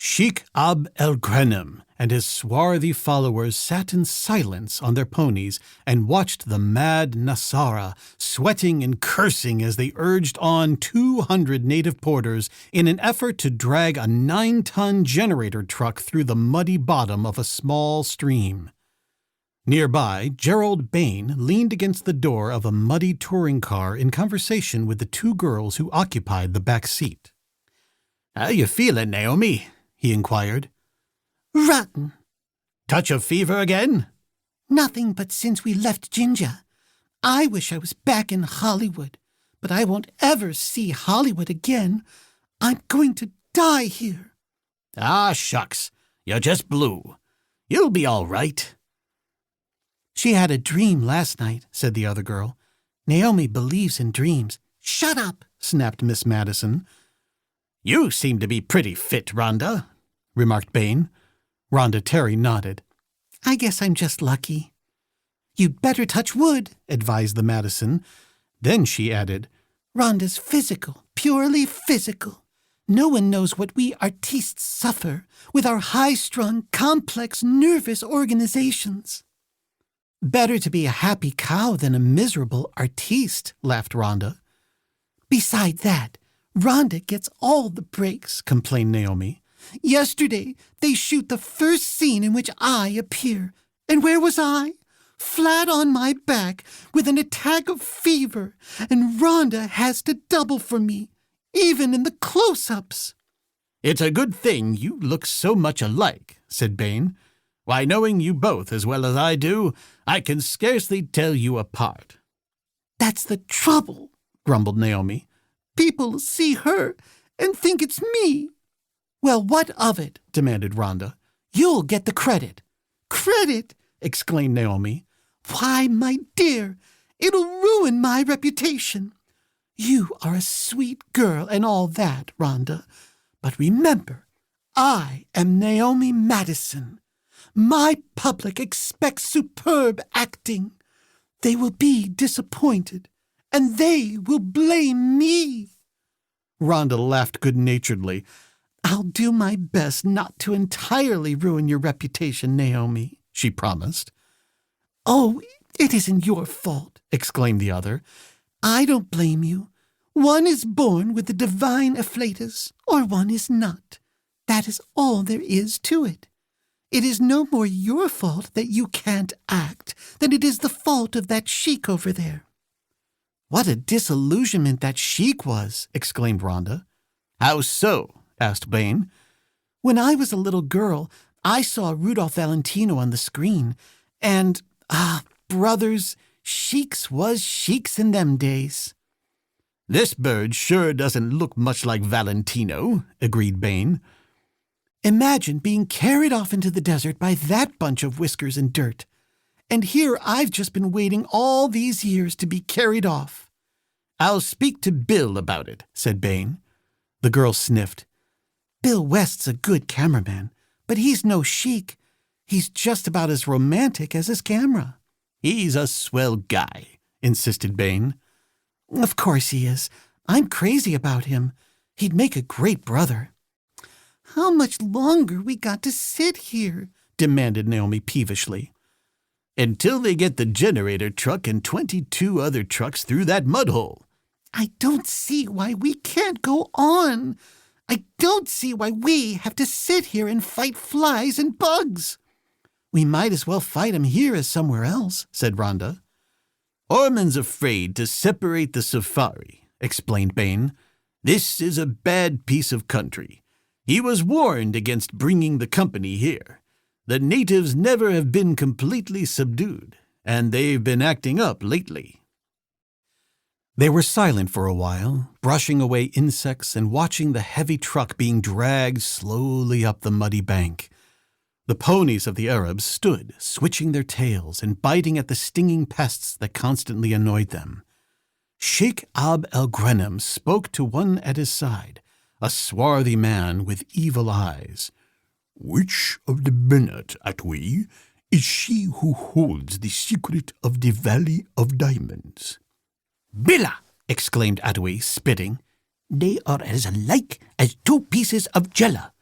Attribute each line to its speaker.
Speaker 1: Sheikh Ab el-Ghanem and his swarthy followers sat in silence on their ponies and watched the mad Nasara sweating and cursing as they urged on 200 native porters in an effort to drag a 9-ton generator truck through the muddy bottom of a small stream. Nearby, Gerald Bain leaned against the door of a muddy touring car in conversation with the two girls who occupied the back seat. "How you feeling, Naomi?" he inquired.
Speaker 2: "Rotten."
Speaker 1: "Touch of fever again?"
Speaker 2: "Nothing but since we left Ginger. I wish I was back in Hollywood, but I won't ever see Hollywood again. I'm going to die here."
Speaker 1: "Ah, shucks. You're just blue. You'll be all right."
Speaker 2: "She had a dream last night," said the other girl. "Naomi believes in dreams." "Shut up," snapped Miss Madison.
Speaker 1: "You seem to be pretty fit, Rhonda," remarked Bain.
Speaker 2: Rhonda Terry nodded. "I guess I'm just lucky." "You'd better touch wood," advised the Madison. Then she added, "Rhonda's physical, purely physical. No one knows what we artistes suffer with our high-strung, complex, nervous organizations." "Better to be a happy cow than a miserable artiste," laughed Rhonda. "Beside that, Rhonda gets all the breaks," complained Naomi. "Yesterday, they shoot the first scene in which I appear. And where was I? Flat on my back, with an attack of fever, and Rhonda has to double for me, even in the close-ups."
Speaker 1: "It's a good thing you look so much alike," said Bain. "Why, knowing you both as well as I do, I can scarcely tell you apart."
Speaker 2: "That's the trouble," grumbled Naomi. "People see her and think it's me." "Well, what of it?" demanded Rhonda. "You'll get the credit." "Credit?" exclaimed Naomi. "Why, my dear, it'll ruin my reputation. You are a sweet girl and all that, Rhonda, but remember, I am Naomi Madison. My public expects superb acting. They will be disappointed, and they will blame me." Rhonda laughed good-naturedly. "I'll do my best not to entirely ruin your reputation, Naomi," she promised. "Oh, it isn't your fault," exclaimed the other. "I don't blame you. One is born with the divine afflatus, or one is not. That is all there is to it. It is no more your fault that you can't act than it is the fault of that sheik over there." "What a disillusionment that sheik was!" exclaimed Rhonda.
Speaker 1: "How so?" asked Bain.
Speaker 2: "When I was a little girl, I saw Rudolph Valentino on the screen, and, brothers, sheiks was sheiks in them days."
Speaker 1: "This bird sure doesn't look much like Valentino," agreed Bain.
Speaker 2: "Imagine being carried off into the desert by that bunch of whiskers and dirt. And here I've just been waiting all these years to be carried off."
Speaker 1: "I'll speak to Bill about it," said Bain.
Speaker 2: The girl sniffed. "Bill West's a good cameraman, but he's no sheik. He's just about as romantic as his camera."
Speaker 1: "He's a swell guy," insisted Bain.
Speaker 2: "Of course he is. I'm crazy about him. He'd make a great brother." "How much longer we got to sit here?" demanded Naomi peevishly.
Speaker 1: "Until they get the generator truck and 22 other trucks through that mud hole."
Speaker 2: "I don't see why we can't go on. I don't see why we have to sit here and fight flies and bugs." "We might as well fight 'em here as somewhere else," said Rhonda.
Speaker 1: "Orman's afraid to separate the safari," explained Bain. "This is a bad piece of country. He was warned against bringing the company here. The natives never have been completely subdued, and they've been acting up lately."
Speaker 2: They were silent for a while, brushing away insects and watching the heavy truck being dragged slowly up the muddy bank. The ponies of the Arabs stood, switching their tails and biting at the stinging pests that constantly annoyed them. Sheikh Ab el-Ghanem spoke to one at his side, a swarthy man with evil eyes.
Speaker 3: "Which of the Bennett, Atwee, is she who holds the secret of the Valley of Diamonds?"
Speaker 2: "Billa!" exclaimed Atwee, spitting. "They are as alike as two pieces of jello.